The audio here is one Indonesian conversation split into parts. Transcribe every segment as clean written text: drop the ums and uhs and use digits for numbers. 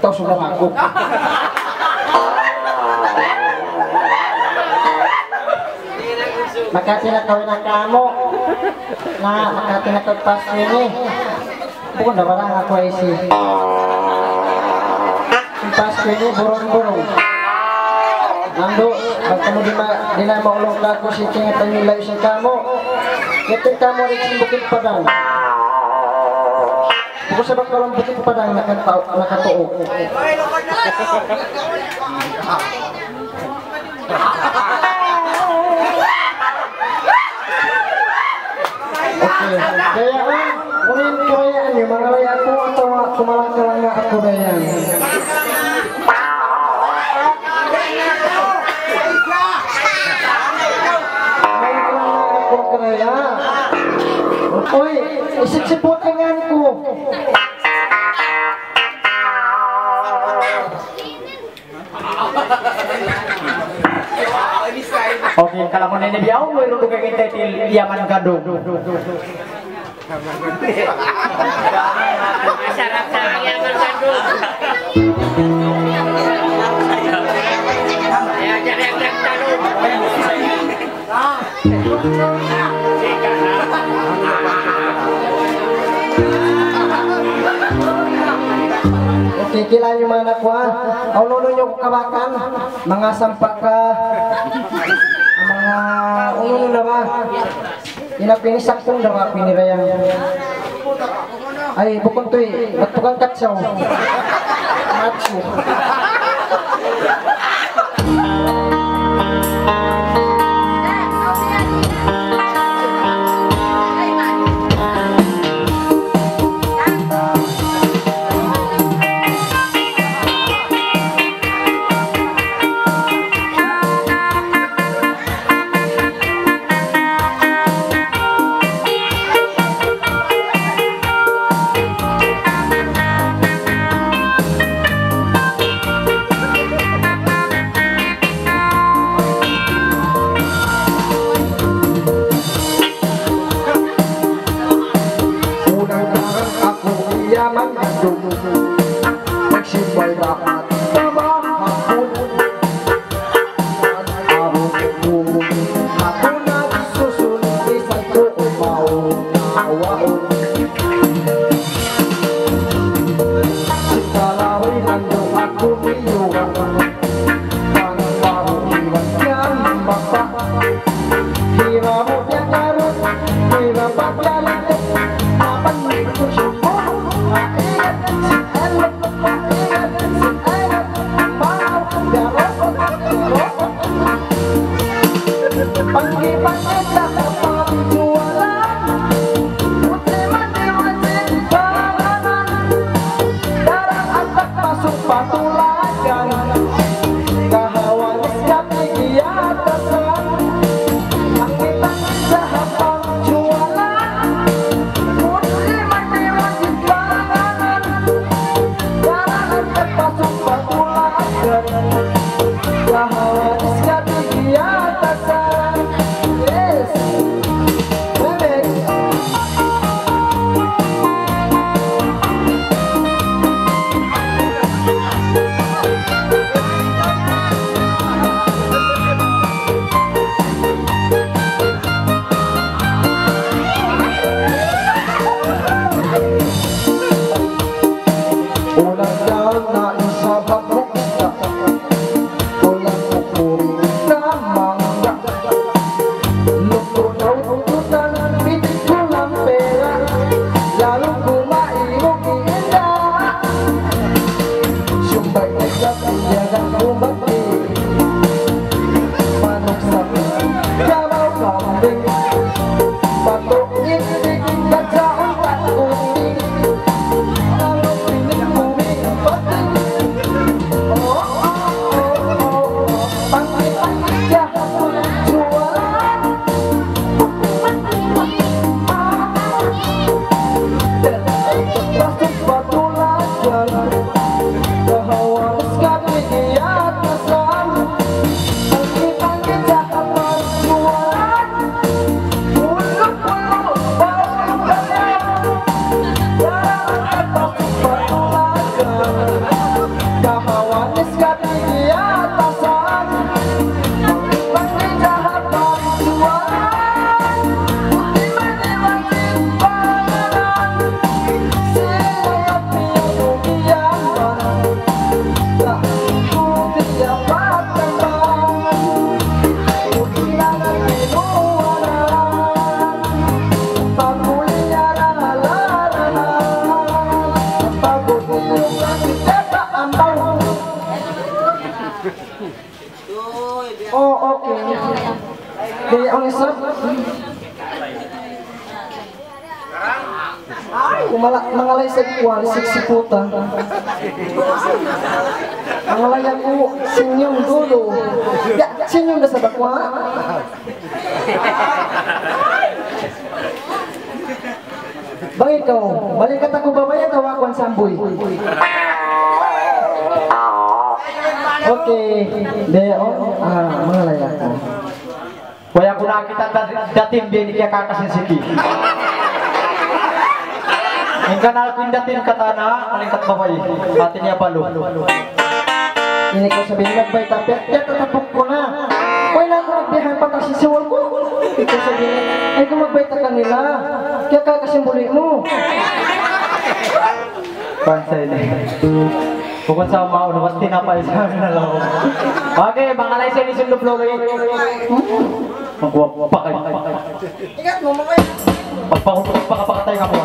Ito sumo ako. Makatinakawin ang kamo na makatinakagpas ini bukan na parang ako ay si pas ini burung-burung nando pag kamu di na maulong ka ko si tingatan yung layo sa kamo yatin kamo rin si Bukid Padang buko sa bakalang Bukid Padang nakatuog. Okay, kaya kunin ko yan yung mga laya ko atau kumalang-kalang na ako na yan. Ako kaya. Uy, isip-siputingan ko. Oke, kalau mau nene biau, mau itu kayak kita di Yaman Gadung. Syarat Yaman Gadung. Ya, jadi yang Gadung. Oke, kila yung mga nakwa. Ang nuno nyo kabakan, mga sampak ka, mga ununo na ba? Inapinisak kong dawa, pinirayang. Ay, bukong to'y, magtukang katsaw. Matsu. Bye. Oh, oke. Di ang isa. Mangalay sa kuwan, siksiputa. Mangalay ako, sinyong dulo. Ya, sinyong na sa bakwa. Bang ikaw, balikat ako babaya tawakon samboy. Oke, deo, mangalay ako. Kaya ko nakita dating din niya kakasin siki. Yung kanal pindatin katana, malingkat babae. Pati niya palo. Ini ko sabihin nagbay tapet, ya tatapok ko na. Wala ko nagbihan pa kasi siwal ko. Ito sabihin, ay kung magbay ta kanila, kaya kakasimbuli mo. Pansay na. Bukod sa maulo, mas tinapay sa amin na lang. Okay, mangalay sa inisyung duplo kayo. Magwap pa kayo. Ingat mo, mamaya. Pagpakapakatay ka mo.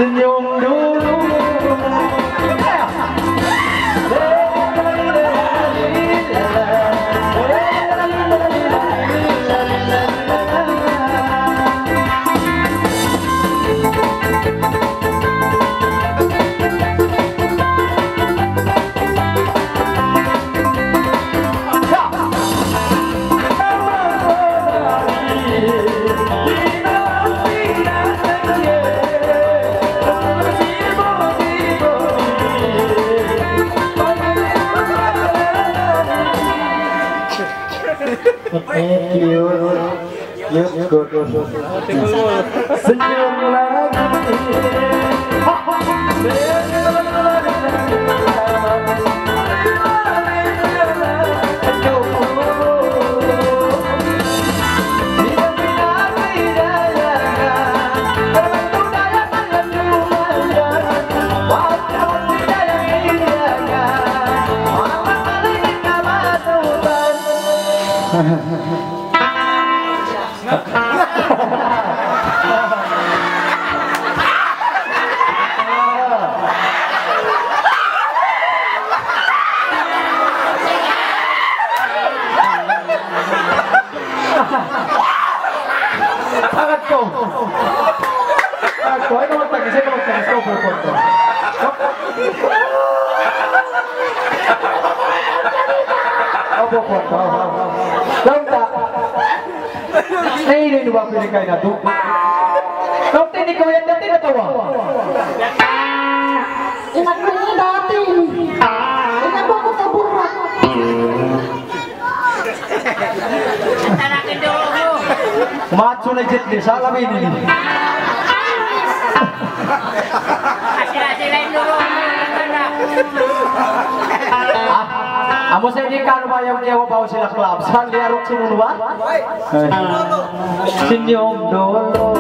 Senyum dulu. Senyum lagi. Angat ko. Angat ko. Ay, kamagtagis. Ay, kamagtagis. Overport ko. Overport ko. Langta. Nahihinin ba pinikay na ito? Langta, hindi ko yan dati natawa. Inak ko niya dati. Inak ko ako taburak. Tarakin daw mo. Macho na jet ni, salamin ni. Sila-sila yung luro mo. Amo sa hindi ka ba yung kiyawa pa sila club? Saan liarok sinuno ba? Sinyong dolo.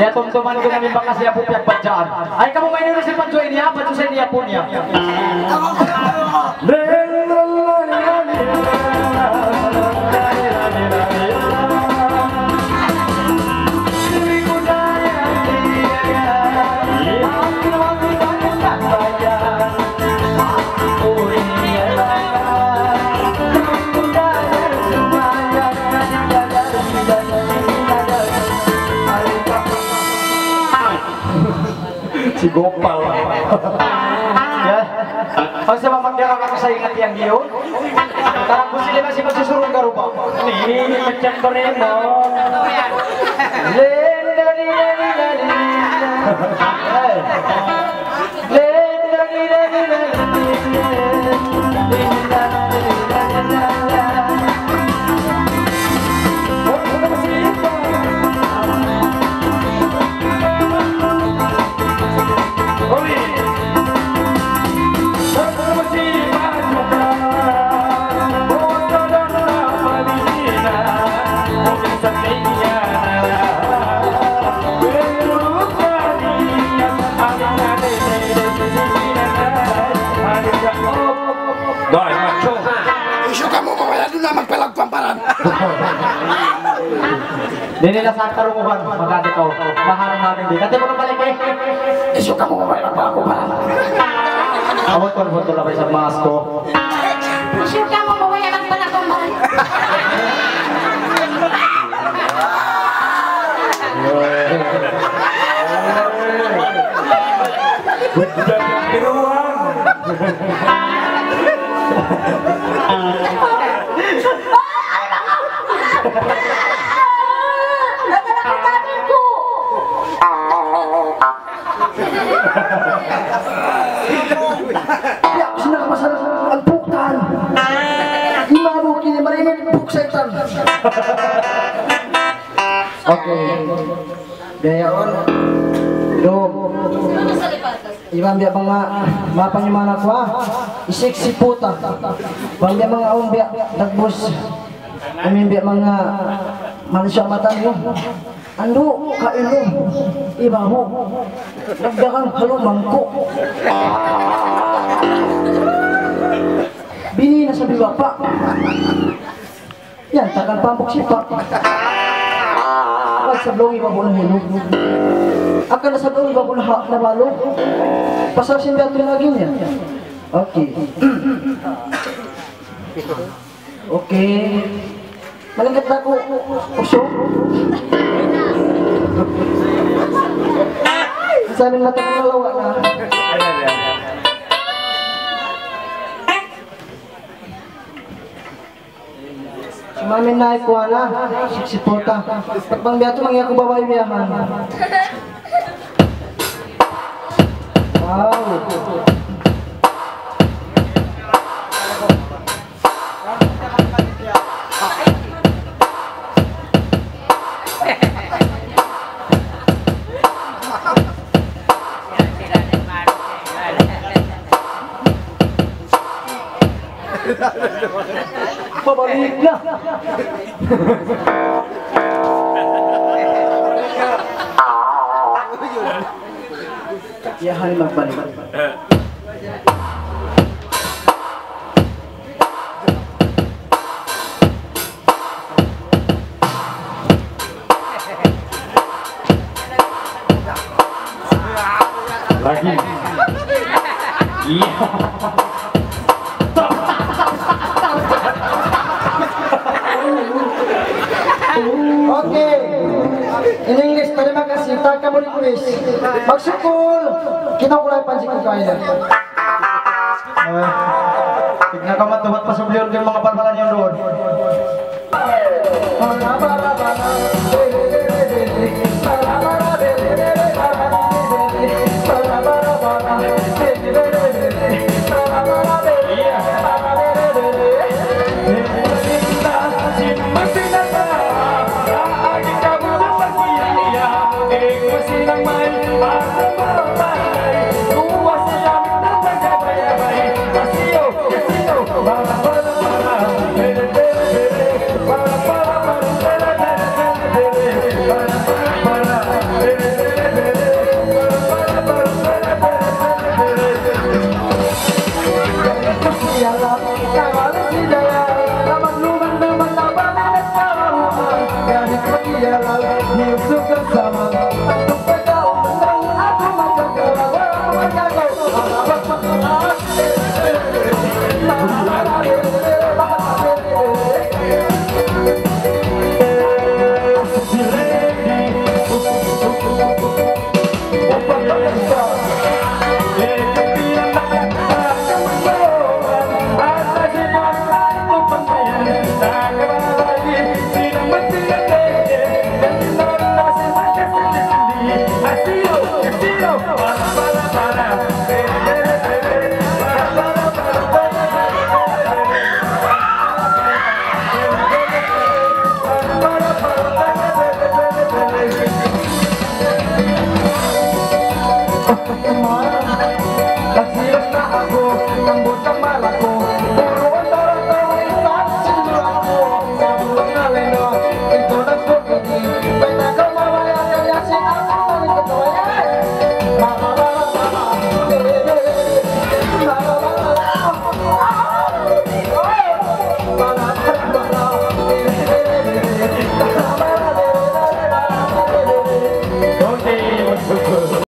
Ya teman-teman ko namin baka siya po piyagbadyaan. Ay kamu main dulu si Panjo ini apa? Panjo saya dia punya. Si Gopal. Ya. Kalau sa mamagdara ka sa ingat yang diyon. Karang gusto nila si magsusurong garupa. Ni macam Doraemon. Dai, macho. Isu kamu mamaya doon na magpalag pamparan. Dini na sa karunguhan, magkati ko. Mahal namin di. Kati mo nang balik eh. Isu kamu mamaya magpalag pamparan. Awat ko nung tulabay sa maas ko. Sure ka mo mawaya lang pala kung mahal. Ya, sina ka masal ang puktan. Imabu kini marimit puk setan. Oke. Gayaon. Do. Iban biya mga mapang yung mga nakwa. Isik si puta. Bang biya mga aong biya dagbos. Amin biya mga manusia mata niyo. Ando kailo. Ibaho. Nagdakan halumangko. Bini na sabi bapak. Yan, takal pampok sipak. Akan sablong iba po ng hulog. Akan nasablong iba po na balo. Pasal simbiyato yung lagi niya. Okay. Okay. Malingkat na ko. Uso. Sabi natin ang nalawa na. Sumamin na ikuha na, siksipota. Pagpang biyato, mangyay ko babae biyahan. Wow. Pabalik na. Yahan magbalik. Lagi. Iya. Oke. In English, terima kasih. Tak kamu English. Maksudkul, kita mulai pancing ke kain. Tignan ka matumat pa sa bliyon yung mga parpalan yung doon. Mama